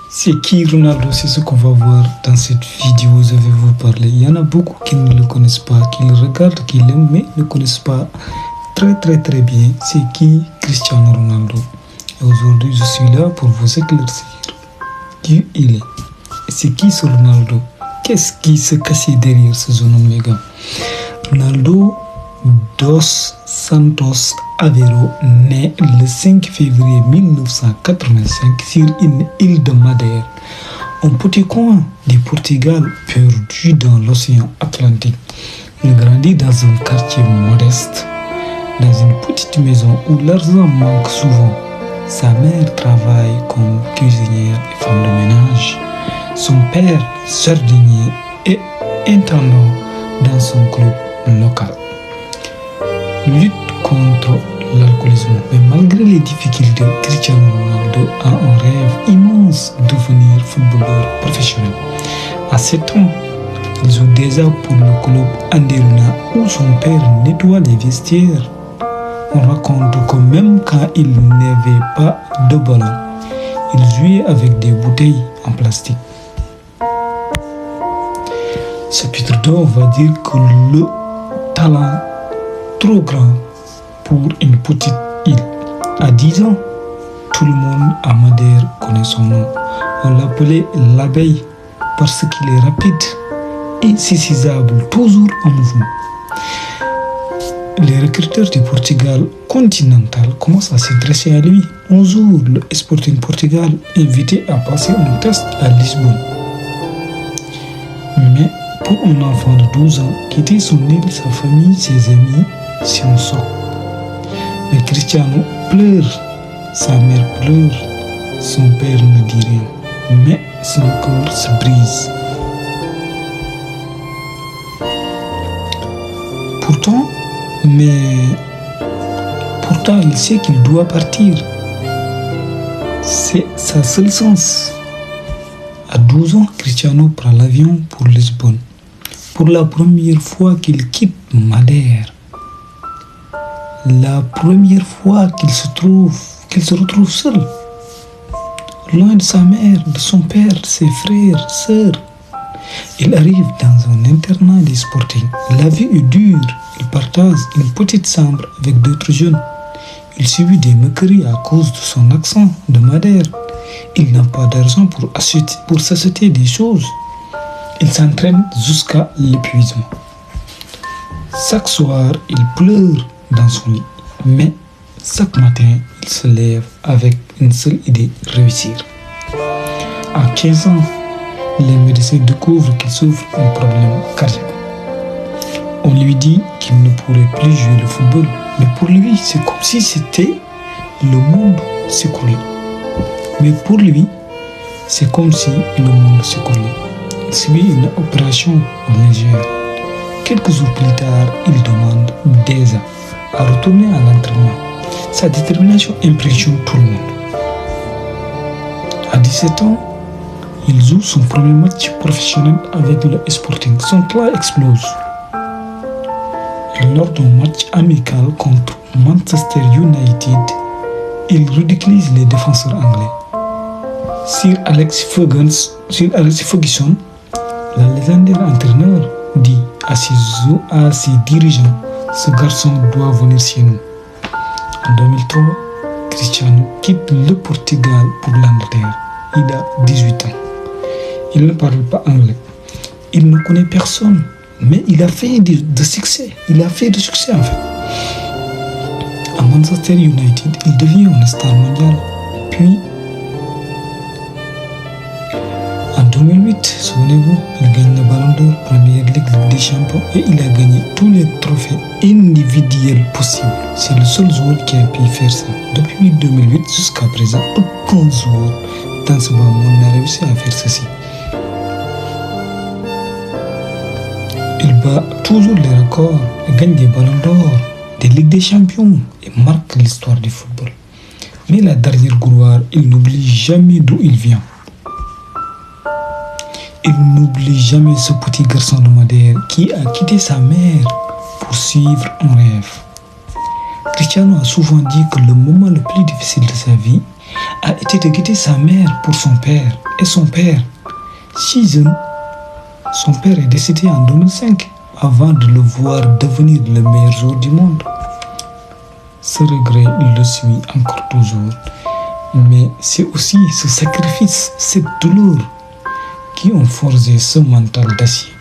C'est qui Ronaldo? C'est ce qu'on va voir dans cette vidéo. Je vais vous parler. Il y en a beaucoup qui ne le connaissent pas, qui le regardent, qui l'aiment, mais ne connaissent pas très bien. C'est qui Cristiano Ronaldo? Et aujourd'hui, je suis là pour vous éclaircir qui il est. C'est qui ce Ronaldo? Qu'est-ce qui se cache derrière ce jeune homme, les gars? Ronaldo dos Santos Aveiro, né le 5 février 1985 sur une île de Madère, un petit coin du Portugal perdu dans l'océan Atlantique. Il grandit dans un quartier modeste, dans une petite maison où l'argent manque souvent. Sa mère travaille comme cuisinière et femme de ménage. Son père, jardinier et intendant dans son club local. Lutte contre l'alcoolisme. Mais malgré les difficultés, Cristiano Ronaldo a un rêve immense de devenir footballeur professionnel. À 7 ans, il joue déjà pour le club Anderuna où son père nettoie les vestiaires. On raconte que même quand il n'avait pas de ballon, il jouait avec des bouteilles en plastique. Chapitre 2, on va dire que le talent trop grand pour une petite île. À 10 ans, tout le monde à Madère connaît son nom. On l'appelait l'abeille parce qu'il est rapide, insaisissable, toujours en mouvement. Les recruteurs du Portugal continental commencent à s'intéresser à lui. Un jour, le Sporting Portugal invité à passer un test à Lisbonne. Mais pour un enfant de 12 ans, quitter son île, sa famille, ses amis, c'est un choc. Mais Cristiano pleure, sa mère pleure, son père ne dit rien, mais son cœur se brise. Pourtant, il sait qu'il doit partir. C'est sa seule chance. À 12 ans, Cristiano prend l'avion pour Lisbonne. Pour la première fois qu'il quitte Madère. La première fois qu'il se retrouve seul. Loin de sa mère, de son père, de ses frères, sœurs. Il arrive dans un internat de Sporting. La vie est dure. Il partage une petite chambre avec d'autres jeunes. Il subit des moqueries à cause de son accent de Madère. Il n'a pas d'argent pour s'acheter des choses. Il s'entraîne jusqu'à l'épuisement. Chaque soir, il pleure dans son lit. Mais chaque matin, il se lève avec une seule idée, réussir. À 15 ans, les médecins découvrent qu'il souffre d'un problème cardiaque. On lui dit qu'il ne pourrait plus jouer le football. Mais pour lui, c'est comme si le monde s'écroulait. Mais pour lui, c'est comme si le monde s'écroulait. Il subit une opération légère. Quelques jours plus tard, il demande déjà à retourner à l'entraînement. Sa détermination impressionne tout le monde. À 17 ans, il joue son premier match professionnel avec le Sporting. Son talent explose. Et lors d'un match amical contre Manchester United, il ridiculise les défenseurs anglais. Sir Alex Ferguson, la légendaire entraîneur, dit à ses dirigeants, ce garçon doit venir chez nous. En 2003, Cristiano quitte le Portugal pour l'Angleterre. Il a 18 ans. Il ne parle pas anglais. Il ne connaît personne. Mais il a fait de succès. Il a fait de succès en fait. À Manchester United, il devient une star mondiale. Puis, en 2008, souvenez-vous, il gagne le Ballon d'Or, Première Ligue des Champions, et il a gagné tous les trophées individuels possibles. C'est le seul joueur qui a pu faire ça. Depuis 2008 jusqu'à présent, aucun joueur dans ce monde n'a réussi à faire ceci. Il bat toujours les records, il gagne des ballons d'or, des Ligues des Champions et marque l'histoire du football. Mais la dernière gloire, il n'oublie jamais d'où il vient. Il n'oublie jamais ce petit garçon de Madère qui a quitté sa mère pour suivre un rêve. Cristiano a souvent dit que le moment le plus difficile de sa vie a été de quitter sa mère pour son père. Et son père, si jeune, son père est décédé en 2005 avant de le voir devenir le meilleur joueur du monde. Ce regret le suit encore toujours. Mais c'est aussi ce sacrifice, cette douleur qui ont forgé ce mental d'acier.